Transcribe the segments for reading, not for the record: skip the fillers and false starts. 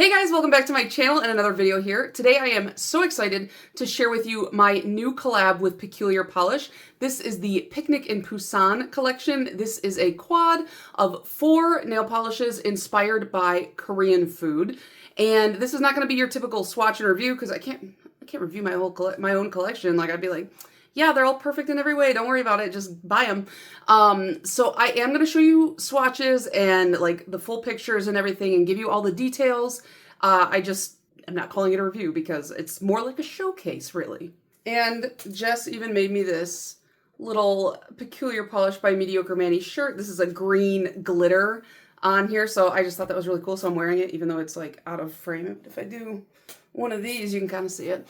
Hey guys, welcome back to my channel and another video here. Today I am so excited to share with you my new collab with Peculiar Polish. This is the Picnic in Pusan collection. This is a quad of 4 nail polishes inspired by Korean food. And this is not going to be your typical swatch and review because I can't review my own collection. Like, I'd be like, yeah, they're all perfect in every way. Don't worry about it. Just buy them. So I am going to show you swatches and like the full pictures and everything and give you all the details. I'm not calling it a review because it's more like a showcase, really. And Jess even made me this little Peculiar Polish by MediocreManis shirt. This is a green glitter on here. So I just thought that was really cool. So I'm wearing it even though it's like out of frame. If I do one of these, you can kind of see it.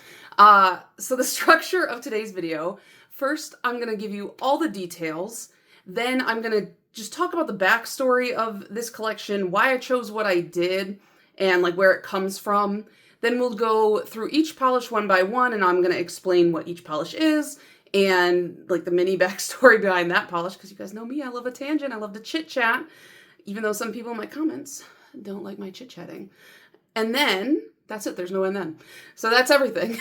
So the structure of today's video, first I'm going to give you all the details. Then I'm going to just talk about the backstory of this collection, why I chose what I did, and like where it comes from. Then we'll go through each polish one by one, and I'm going to explain what each polish is and like the mini backstory behind that polish, because you guys know me, I love a tangent, I love to chit chat, even though some people in my comments don't like my chit chatting. And then that's it. There's no and then. So that's everything.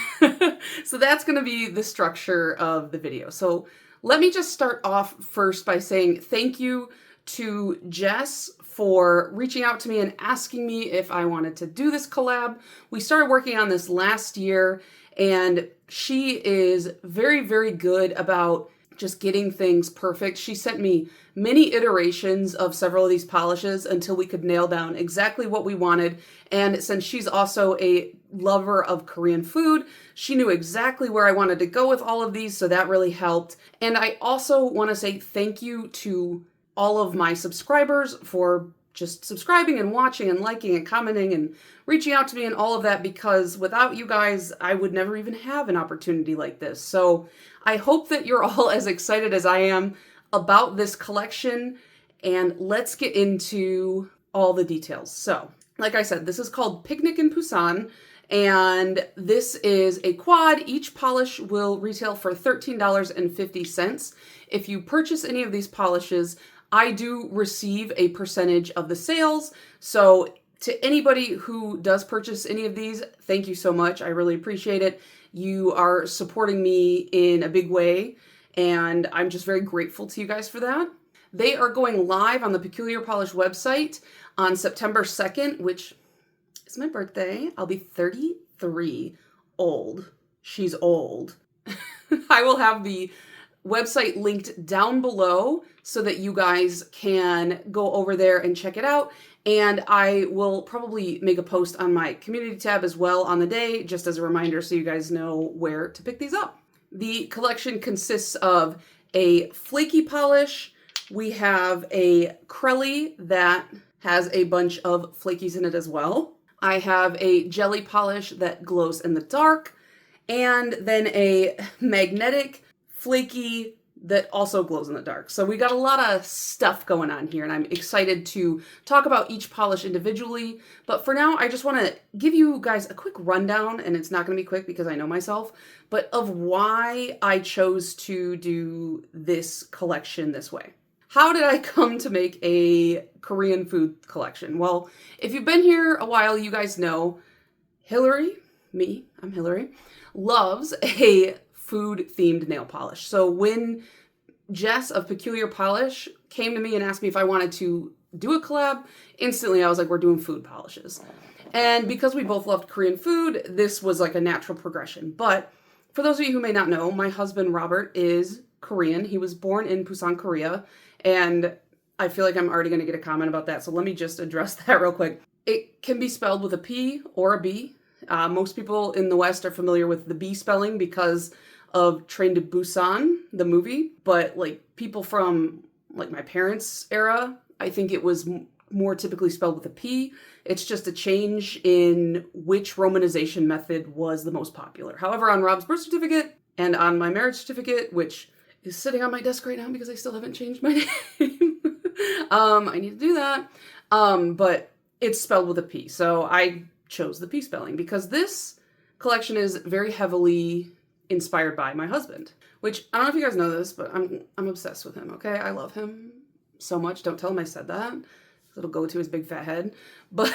So that's going to be the structure of the video. So let me just start off first by saying thank you to Jess for reaching out to me and asking me if I wanted to do this collab. We started working on this last year, and she is very, very good about just getting things perfect. She sent me many iterations of several of these polishes until we could nail down exactly what we wanted. And since she's also a lover of Korean food, she knew exactly where I wanted to go with all of these, so that really helped. And I also want to say thank you to all of my subscribers for just subscribing and watching and liking and commenting and reaching out to me and all of that, because without you guys, I would never even have an opportunity like this. So I hope that you're all as excited as I am about this collection, and let's get into all the details. So, like I said, this is called Picnic in Pusan, and this is a quad. Each polish will retail for $13.50. If you purchase any of these polishes, I do receive a percentage of the sales. So to anybody who does purchase any of these, thank you so much. I really appreciate it. You are supporting me in a big way, and I'm just very grateful to you guys for that. They are going live on the Peculiar Polish website on September 2nd, which is my birthday. I'll be 33. Old. She's old. I will have the website linked down below so that you guys can go over there and check it out. And I will probably make a post on my community tab as well on the day, just as a reminder so you guys know where to pick these up. The collection consists of a flaky polish. We have a Crelly that has a bunch of flakies in it as well. I have a jelly polish that glows in the dark, and then a magnetic flaky that also glows in the dark. So we got a lot of stuff going on here, and I'm excited to talk about each polish individually. But for now, I just want to give you guys a quick rundown, and it's not going to be quick because I know myself, but of why I chose to do this collection this way. How did I come to make a Korean food collection? Well, if you've been here a while, you guys know Hillary, I'm Hillary, loves a food-themed nail polish. So when Jess of Peculiar Polish came to me and asked me if I wanted to do a collab, instantly I was like, we're doing food polishes. And because we both loved Korean food, this was like a natural progression. But for those of you who may not know, my husband Robert is Korean. He was born in Pusan, Korea, and I feel like I'm already going to get a comment about that, so let me just address that real quick. It can be spelled with a P or a B. Most people in the West are familiar with the B spelling because of Train to Busan, the movie, but like people from like my parents' era, I think it was more typically spelled with a P. It's just a change in which romanization method was the most popular. However, on Rob's birth certificate and on my marriage certificate, which is sitting on my desk right now because I still haven't changed my name, I need to do that, but it's spelled with a P. So I chose the P spelling because this collection is very heavily inspired by my husband, which I don't know if you guys know this, but I'm obsessed with him, okay? I love him so much. Don't tell him I said that. It'll go to his big fat head. But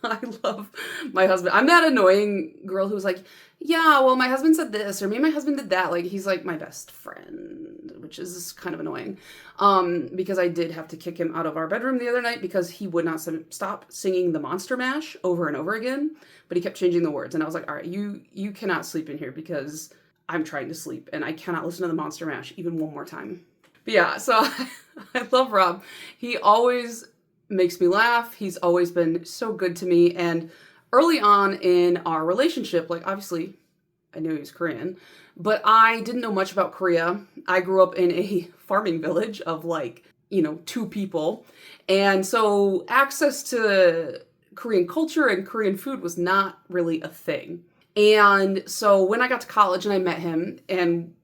I love my husband. I'm that annoying girl who's like, yeah, well, my husband said this, or me and my husband did that. Like, he's like my best friend, which is kind of annoying. Because I did have to kick him out of our bedroom the other night because he would not stop singing the Monster Mash over and over again, but he kept changing the words. And I was like, all right, you cannot sleep in here because I'm trying to sleep and I cannot listen to the Monster Mash even one more time. But yeah, so I love Rob. He always makes me laugh. He's always been so good to me. And early on in our relationship, like obviously I knew he was Korean, but I didn't know much about Korea. I grew up in a farming village of like, 2 people. And so access to Korean culture and Korean food was not really a thing. And so when I got to college and I met him, and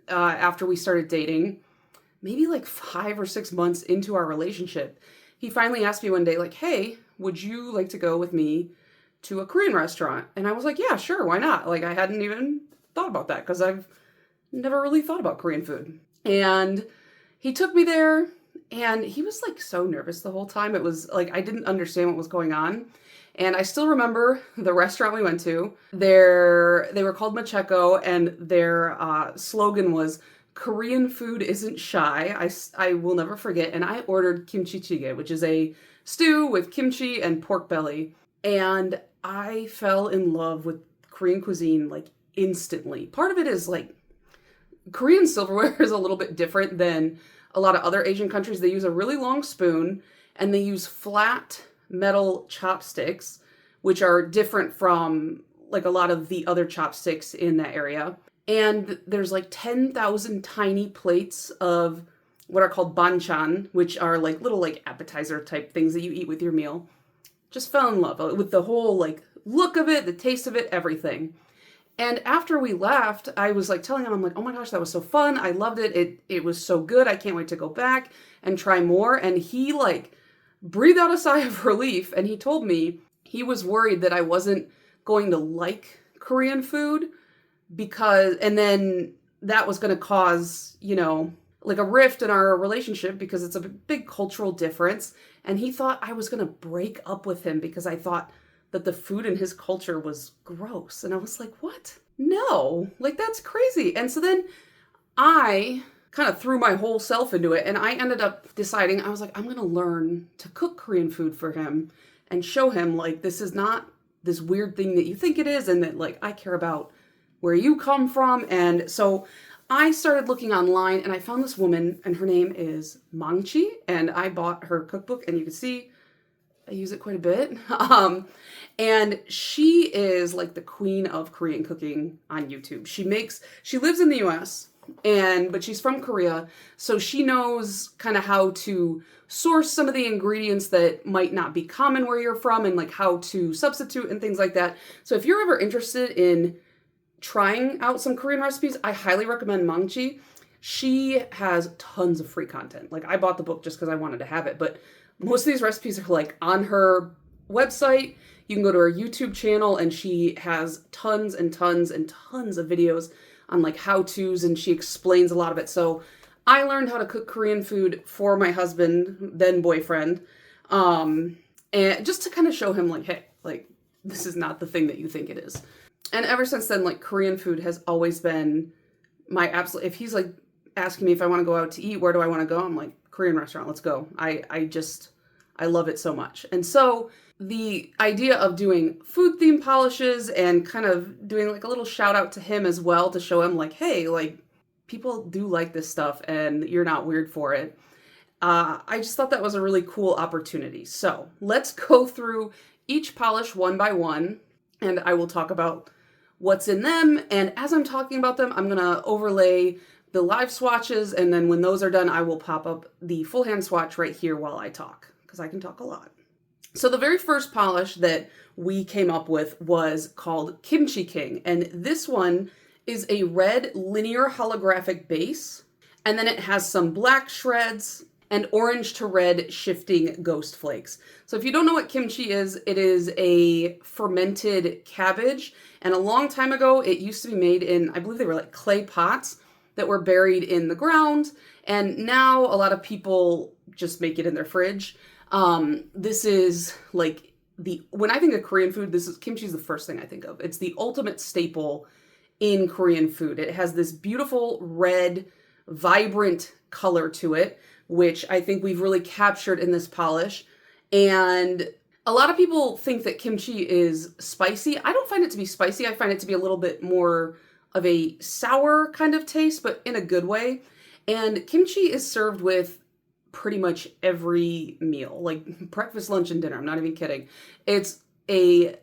after we started dating, maybe like 5 or 6 months into our relationship, he finally asked me one day, like, hey, would you like to go with me to a Korean restaurant? And I was like, yeah, sure, why not? Like, I hadn't even thought about that because I've never really thought about Korean food. And he took me there, and he was like so nervous the whole time. It was like I didn't understand what was going on. And I still remember the restaurant we went to. They were called Macheko, and their slogan was, Korean food isn't shy. I will never forget. And I ordered kimchi jjigae, which is a stew with kimchi and pork belly. And I fell in love with Korean cuisine like instantly. Part of it is like Korean silverware is a little bit different than a lot of other Asian countries. They use a really long spoon and they use flat metal chopsticks, which are different from like a lot of the other chopsticks in that area. And there's like 10,000 tiny plates of what are called banchan, which are like little like appetizer type things that you eat with your meal. Just fell in love with the whole like look of it, the taste of it, everything. And after we left, I was like telling him, I'm like, oh my gosh, that was so fun. I loved it. It was so good. I can't wait to go back and try more. And he like breathed out a sigh of relief. And he told me he was worried that I wasn't going to like Korean food and then that was going to cause, like a rift in our relationship because it's a big cultural difference. And he thought I was going to break up with him because I thought that the food in his culture was gross. And I was like, what? No, like that's crazy. And so then I kind of threw my whole self into it. And I ended up deciding, I was like, I'm going to learn to cook Korean food for him and show him like, this is not this weird thing that you think it is. And that like, I care about where you come from. And so I started looking online and I found this woman and her name is Mangchi, and I bought her cookbook and you can see I use it quite a bit. And she is like the queen of Korean cooking on YouTube. She lives in the US but she's from Korea. So she knows kind of how to source some of the ingredients that might not be common where you're from and like how to substitute and things like that. So if you're ever interested in trying out some Korean recipes, I highly recommend Mangchi. She has tons of free content. Like I bought the book just because I wanted to have it, but most of these recipes are like on her website. You can go to her YouTube channel and she has tons and tons and tons of videos on like how-tos, and she explains a lot of it. So I learned how to cook Korean food for my husband, then boyfriend, and just to kind of show him like, hey, like this is not the thing that you think it is. And ever since then, like Korean food has always been my absolute, if he's like asking me if I want to go out to eat, where do I want to go? I'm like, Korean restaurant, let's go. I love it so much. And so the idea of doing food theme polishes and kind of doing like a little shout out to him as well to show him like, hey, like people do like this stuff and you're not weird for it. I just thought that was a really cool opportunity. So let's go through each polish one by one and I will talk about what's in them. And as I'm talking about them, I'm going to overlay the live swatches. And then when those are done, I will pop up the full hand swatch right here while I talk, because I can talk a lot. So the very first polish that we came up with was called Kimchi King. And this one is a red linear holographic base. And then it has some black shreds and orange to red shifting ghost flakes. So if you don't know what kimchi is, it is a fermented cabbage. And a long time ago, it used to be made in, I believe they were like clay pots that were buried in the ground. And now a lot of people just make it in their fridge. This is like when I think of Korean food, kimchi is the first thing I think of. It's the ultimate staple in Korean food. It has this beautiful red, vibrant color to it, which I think we've really captured in this polish. And a lot of people think that kimchi is spicy. I don't find it to be spicy. I find it to be a little bit more of a sour kind of taste, but in a good way. And kimchi is served with pretty much every meal, like breakfast, lunch, and dinner. I'm not even kidding. It's a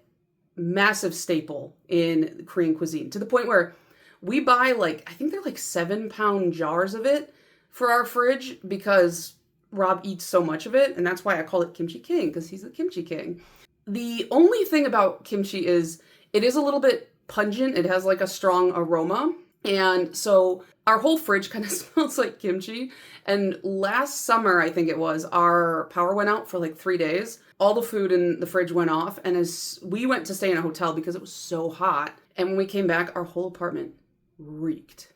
massive staple in Korean cuisine, to the point where we buy I think they're like 7-pound jars of it for our fridge because Rob eats so much of it. And that's why I call it Kimchi King, because he's the Kimchi King. The only thing about kimchi is it is a little bit pungent. It has like a strong aroma. And so our whole fridge kind of smells like kimchi. And last summer, I think it was, our power went out for like 3 days. All the food in the fridge went off. And as we went to stay in a hotel because it was so hot. And when we came back, our whole apartment reeked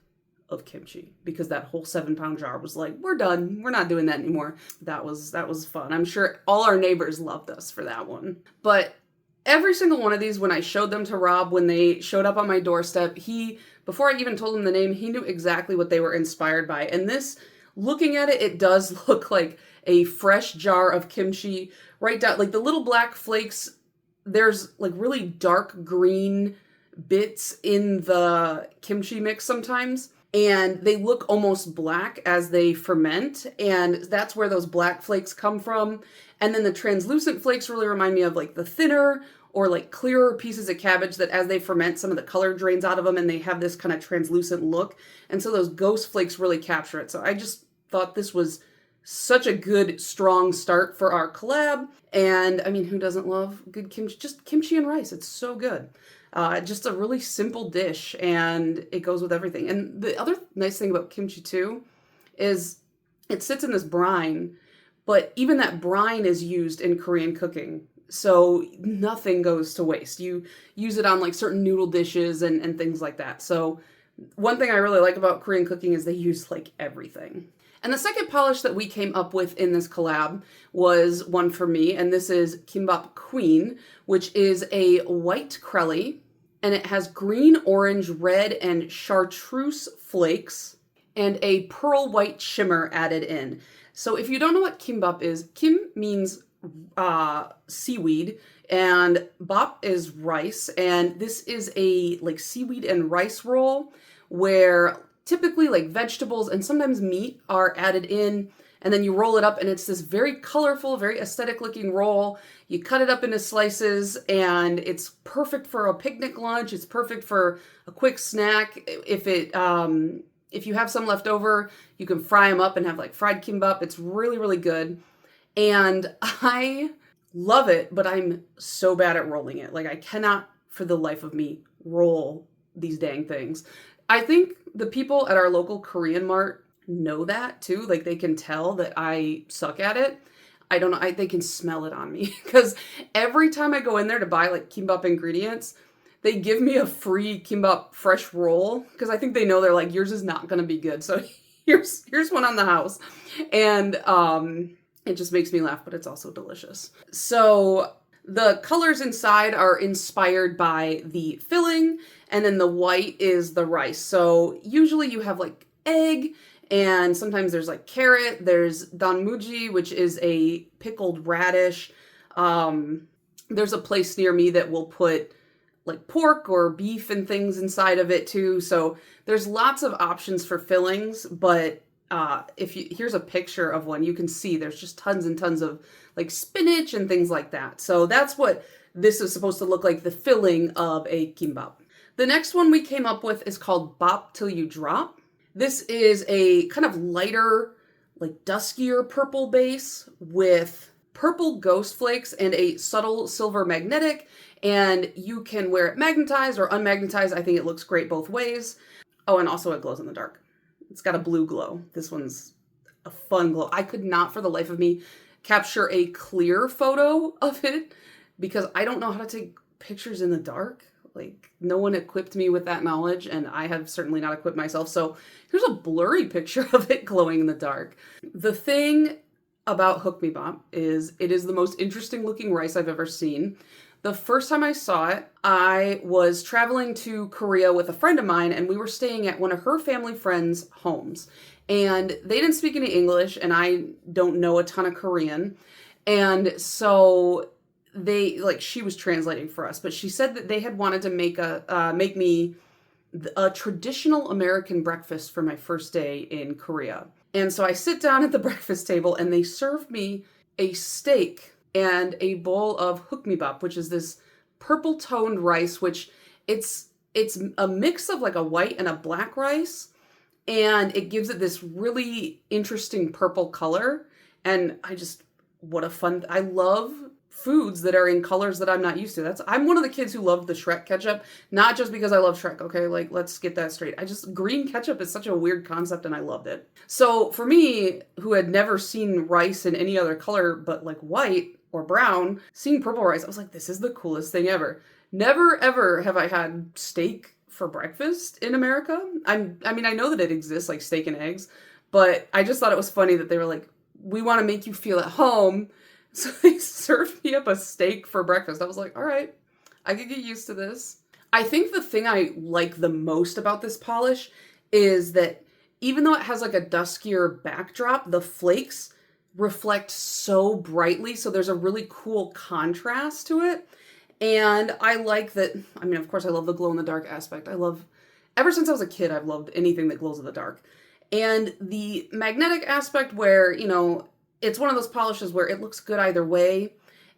of kimchi because that whole 7-pound jar was like, we're done. We're not doing that anymore. That was fun. I'm sure all our neighbors loved us for that one. But every single one of these, when I showed them to Rob, when they showed up on my doorstep, before I even told him the name, he knew exactly what they were inspired by. And this, looking at it, it does look like a fresh jar of kimchi, right down, like the little black flakes, there's like really dark green bits in the kimchi mix sometimes, and they look almost black as they ferment, and that's where those black flakes come from. And then the translucent flakes really remind me of like the thinner or like clearer pieces of cabbage that as they ferment, some of the color drains out of them and they have this kind of translucent look. And so those ghost flakes really capture it. So I just thought this was such a good, strong start for our collab. And I mean, who doesn't love good kimchi? Just kimchi and rice. It's so good. Just a really simple dish, and it goes with everything. And the other nice thing about kimchi too is it sits in this brine, but even that brine is used in Korean cooking. So nothing goes to waste. You use it on like certain noodle dishes and things like that. So one thing I really like about Korean cooking is they use like everything. And the second polish that we came up with in this collab was one for me, and this is Kimbap Queen, which is a white crelly, and it has green, orange, red, and chartreuse flakes, and a pearl white shimmer added in. So if you don't know what kimbap is, kim means seaweed, and bap is rice, and this is a like seaweed and rice roll where typically like vegetables and sometimes meat are added in, and then you roll it up, and it's this very colorful, very aesthetic looking roll. You cut it up into slices, and it's perfect for a picnic lunch. It's perfect for a quick snack. If you have some left over, you can fry them up and have like fried kimbap. It's really, really good. And I love it, but I'm so bad at rolling it. Like I cannot for the life of me roll these dang things. I think the people at our local Korean mart know that too. Like they can tell that I suck at it. I don't know. They can smell it on me because every time I go in there to buy like kimbap ingredients, they give me a free kimbap fresh roll because I think they know they're like, yours is not going to be good. So here's one on the house. And it just makes me laugh, but it's also delicious. So the colors inside are inspired by the filling, and then the white is the rice. So usually you have like egg, and sometimes there's like carrot. There's danmuji, which is a pickled radish. There's a place near me that will put like pork or beef and things inside of it too. So there's lots of options for fillings, but here's a picture of one, you can see there's just tons and tons of like spinach and things like that. So that's what this is supposed to look like, the filling of a kimbap. The next one we came up with is called Bop Till You Drop. This is a kind of lighter, like duskier purple base with purple ghost flakes and a subtle silver magnetic, and you can wear it magnetized or unmagnetized. I think it looks great both ways. Oh, and also it glows in the dark. It's got a blue glow. This one's a fun glow. I could not for the life of me capture a clear photo of it because I don't know how to take pictures in the dark. Like no one equipped me with that knowledge, and I have certainly not equipped myself. So here's a blurry picture of it glowing in the dark. The thing about Hook Me Bop is it is the most interesting looking rice I've ever seen. The first time I saw it, I was traveling to Korea with a friend of mine, and we were staying at one of her family friends' homes. And they didn't speak any English, and I don't know a ton of Korean. And so she was translating for us, but she said that they had wanted to make me a traditional American breakfast for my first day in Korea. And so I sit down at the breakfast table and they serve me a steak and a bowl of Hook Me Bop, which is this purple toned rice, which it's a mix of like a white and a black rice, and it gives it this really interesting purple color. And I love foods that are in colors that I'm not used to. I'm one of the kids who loved the Shrek ketchup, not just because I love Shrek, okay? Like, let's get that straight. Green ketchup is such a weird concept and I loved it. So for me, who had never seen rice in any other color but like white or brown, seeing purple rice, I was like, this is the coolest thing ever. Never ever have I had steak for breakfast in America. I mean, I know that it exists, like steak and eggs, but I just thought it was funny that they were like, we want to make you feel at home. So they served me up a steak for breakfast. I was like, all right, I could get used to this. I think the thing I like the most about this polish is that even though it has like a duskier backdrop, the flakes reflect so brightly. So there's a really cool contrast to it. And I like that. I mean, of course, I love the glow in the dark aspect. Ever since I was a kid, I've loved anything that glows in the dark. And the magnetic aspect where, it's one of those polishes where it looks good either way.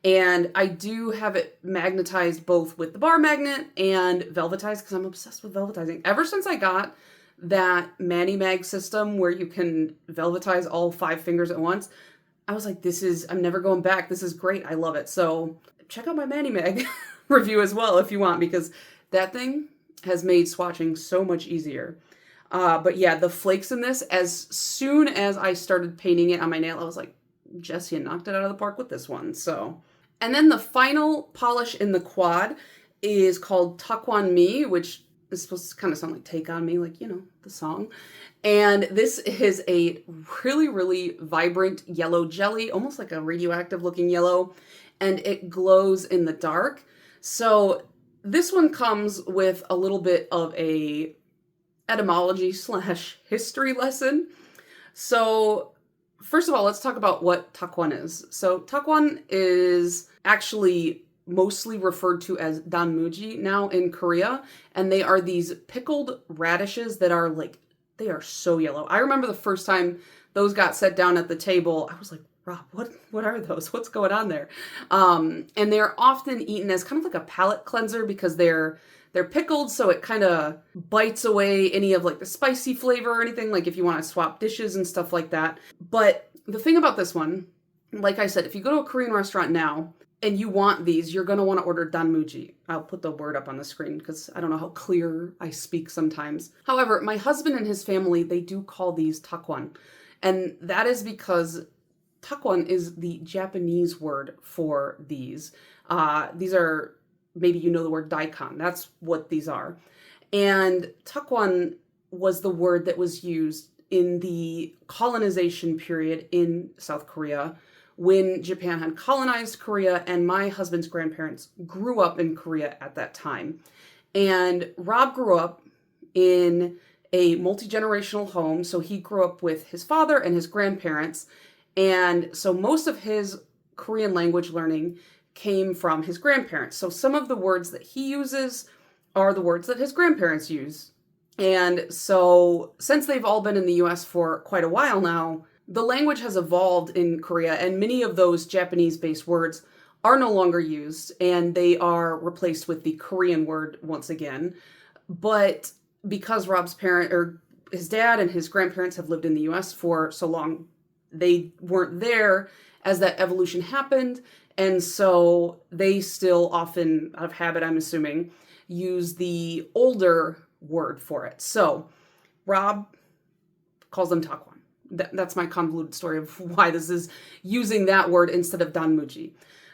And I do have it magnetized both with the bar magnet and velvetized because I'm obsessed with velvetizing. Ever since I got that Mani Mag system where you can velvetize all 5 fingers at once, I was like, I'm never going back. This is great. I love it. So check out my Mani Mag review as well if you want, because that thing has made swatching so much easier. But yeah, the flakes in this, as soon as I started painting it on my nail, I was like, Jess, you knocked it out of the park with this one. So, and then the final polish in the quad is called Takwan Me, which is supposed to kind of sound like Take On Me, like, the song. And this is a really, really vibrant yellow jelly, almost like a radioactive looking yellow, and it glows in the dark. So this one comes with a little bit of a etymology/history lesson. So first of all, let's talk about what takwan is. So takwan is actually mostly referred to as danmuji now in Korea, and they are these pickled radishes that are they are so yellow. I remember the first time those got set down at the table, I was like, Rob, what are those? What's going on there? And they're often eaten as kind of like a palate cleanser because they're pickled, so it kind of bites away any of like the spicy flavor or anything, like if you want to swap dishes and stuff like that. But the thing about this one, like I said, if you go to a Korean restaurant now and you want these, you're going to want to order danmuji. I'll put the word up on the screen because I don't know how clear I speak sometimes. However, my husband and his family, they do call these takwan. And that is because takwan is the Japanese word for these. These are, maybe you know the word daikon. That's what these are. And takwan was the word that was used in the colonization period in South Korea when Japan had colonized Korea, and my husband's grandparents grew up in Korea at that time. And Rob grew up in a multi-generational home, so he grew up with his father and his grandparents, and so most of his Korean language learning came from his grandparents. So some of the words that he uses are the words that his grandparents use. And so since they've all been in the US for quite a while now, the language has evolved in Korea, and many of those Japanese-based words are no longer used, and they are replaced with the Korean word once again. But because Rob's his dad and his grandparents have lived in the US for so long, they weren't there as that evolution happened. And so they still often, out of habit, I'm assuming, use the older word for it. So Rob calls them takwan. That's my convoluted story of why this is using that word instead of danmuji.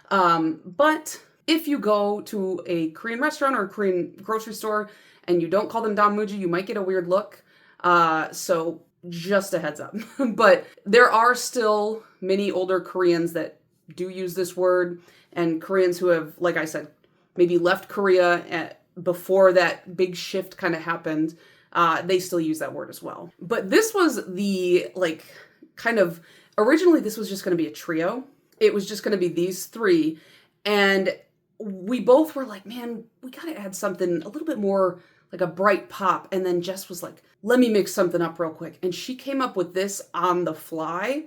But if you go to a Korean restaurant or a Korean grocery store and you don't call them danmuji, you might get a weird look. So Just a heads up. But there are still many older Koreans that do use this word, and Koreans who have, like I said, maybe left Korea before that big shift kind of happened. They still use that word as well. But this was the, like, kind of, originally this was just going to be a trio. It was just going to be these three. And we both were like, man, we got to add something a little bit more like a bright pop. And then Jess was like, let me mix something up real quick. And she came up with this on the fly.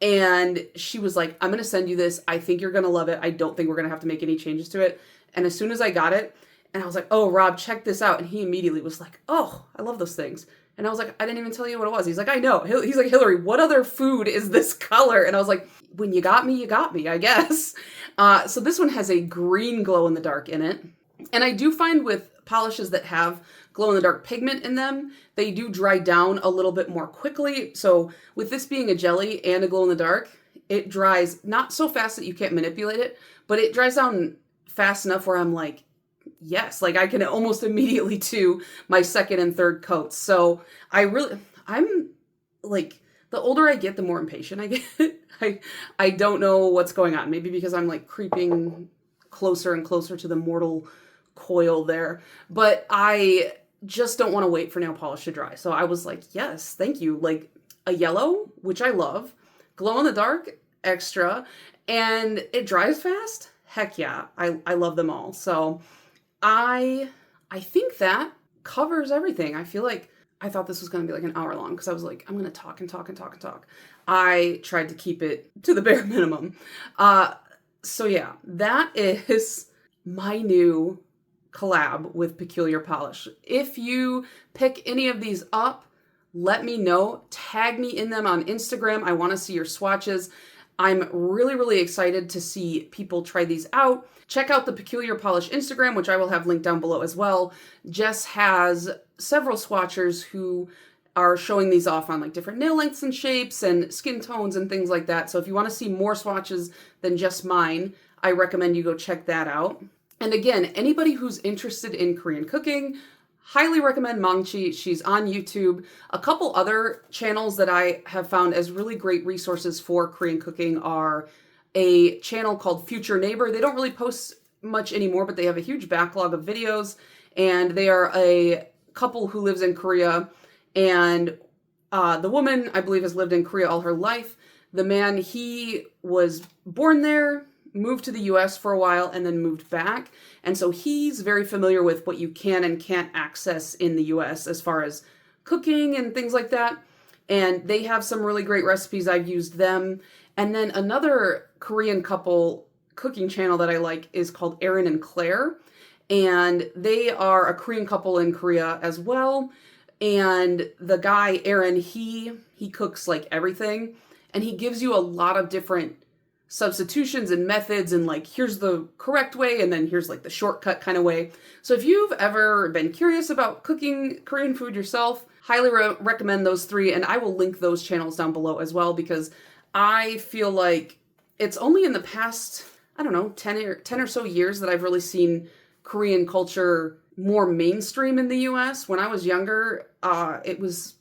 And she was like, I'm going to send you this. I think you're going to love it. I don't think we're going to have to make any changes to it. And as soon as I got it, and I was like, oh, Rob, check this out. And he immediately was like, oh, I love those things. And I was like, I didn't even tell you what it was. He's like, I know. He's like, Hillary, what other food is this color? And I was like, when you got me, I guess. So this one has a green glow in the dark in it. And I do find with polishes that have glow in the dark pigment in them, they do dry down a little bit more quickly. So with this being a jelly and a glow in the dark, it dries not so fast that you can't manipulate it, but it dries down fast enough where I'm like, yes, like I can almost immediately do my second and third coats. So I'm like, the older I get, the more impatient I get. I don't know what's going on. Maybe because I'm like creeping closer and closer to the mortal coil there. But I just don't want to wait for nail polish to dry. So I was like, yes, thank you. Like a yellow, which I love, glow in the dark, extra, and it dries fast. Heck yeah, I love them all. So I think that covers everything. I feel like I thought this was going to be like an hour long because I was like, I'm going to talk and talk and talk and talk. I tried to keep it to the bare minimum. So yeah, that is my new collab with Peculiar Polish. If you pick any of these up, let me know. Tag me in them on Instagram. I want to see your swatches. I'm really, really excited to see people try these out. Check out the Peculiar Polish Instagram, which I will have linked down below as well. Jess has several swatchers who are showing these off on like different nail lengths and shapes and skin tones and things like that. So if you want to see more swatches than just mine, I recommend you go check that out. And again, anybody who's interested in Korean cooking, highly recommend Mangchi. She's on YouTube. A couple other channels that I have found as really great resources for Korean cooking are a channel called Future Neighbor. They don't really post much anymore, but they have a huge backlog of videos. And they are a couple who lives in Korea. And the woman, I believe, has lived in Korea all her life. The man, he was born there, moved to the US for a while, and then moved back. And so he's very familiar with what you can and can't access in the US as far as cooking and things like that. And they have some really great recipes. I've used them. And then another Korean couple cooking channel that I like is called Aaron and Claire. And they are a Korean couple in Korea as well. And the guy, Aaron, he cooks like everything. And he gives you a lot of different substitutions and methods and like, here's the correct way, and then here's like the shortcut kind of way. So if you've ever been curious about cooking Korean food yourself, highly recommend those three. And I will link those channels down below as well, because I feel like it's only in the past, I don't know, 10 or so years that I've really seen Korean culture more mainstream in the US. When I was younger, it was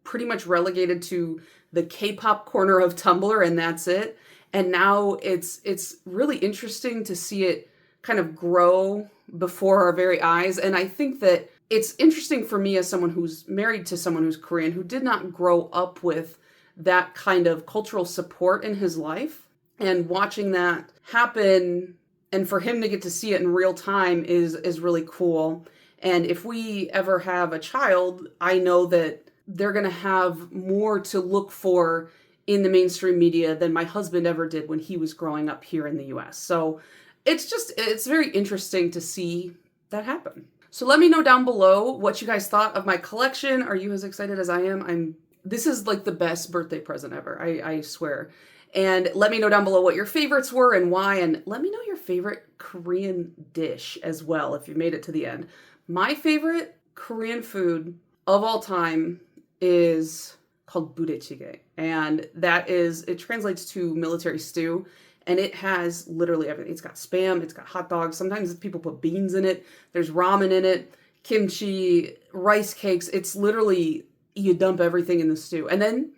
pretty much relegated to the K-pop corner of Tumblr, and that's it. And now it's really interesting to see it kind of grow before our very eyes. And I think that it's interesting for me as someone who's married to someone who's Korean, who did not grow up with that kind of cultural support in his life. And watching that happen, and for him to get to see it in real time is really cool. And if we ever have a child, I know that they're going to have more to look for in the mainstream media than my husband ever did when he was growing up here in the US. So it's very interesting to see that happen. So let me know down below what you guys thought of my collection. Are you as excited as I am? This is like the best birthday present ever, I swear. And let me know down below what your favorites were and why, and let me know your favorite Korean dish as well if you made it to the end. My favorite Korean food of all time is called budae-jjigae, and it translates to military stew, and it has literally everything. It's got Spam, it's got hot dogs, sometimes people put beans in it, there's ramen in it, kimchi, rice cakes. It's literally you dump everything in the stew. And then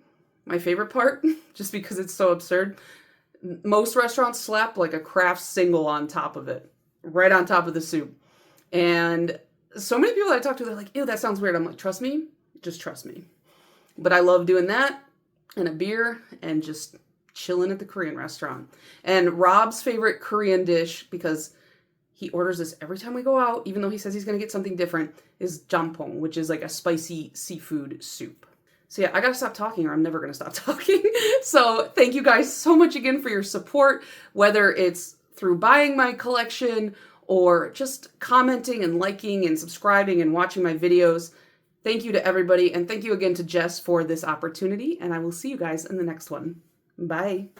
my favorite part, just because it's so absurd, most restaurants slap like a Kraft single on top of it, right on top of the soup. And so many people that I talk to, they're like, ew, that sounds weird. I'm like, trust me, just trust me. But I love doing that and a beer and just chilling at the Korean restaurant. And Rob's favorite Korean dish, because he orders this every time we go out, even though he says he's going to get something different, is jampong, which is like a spicy seafood soup. So yeah, I gotta stop talking or I'm never gonna stop talking. So thank you guys so much again for your support, whether it's through buying my collection or just commenting and liking and subscribing and watching my videos. Thank you to everybody, and thank you again to Jess for this opportunity, and I will see you guys in the next one. Bye.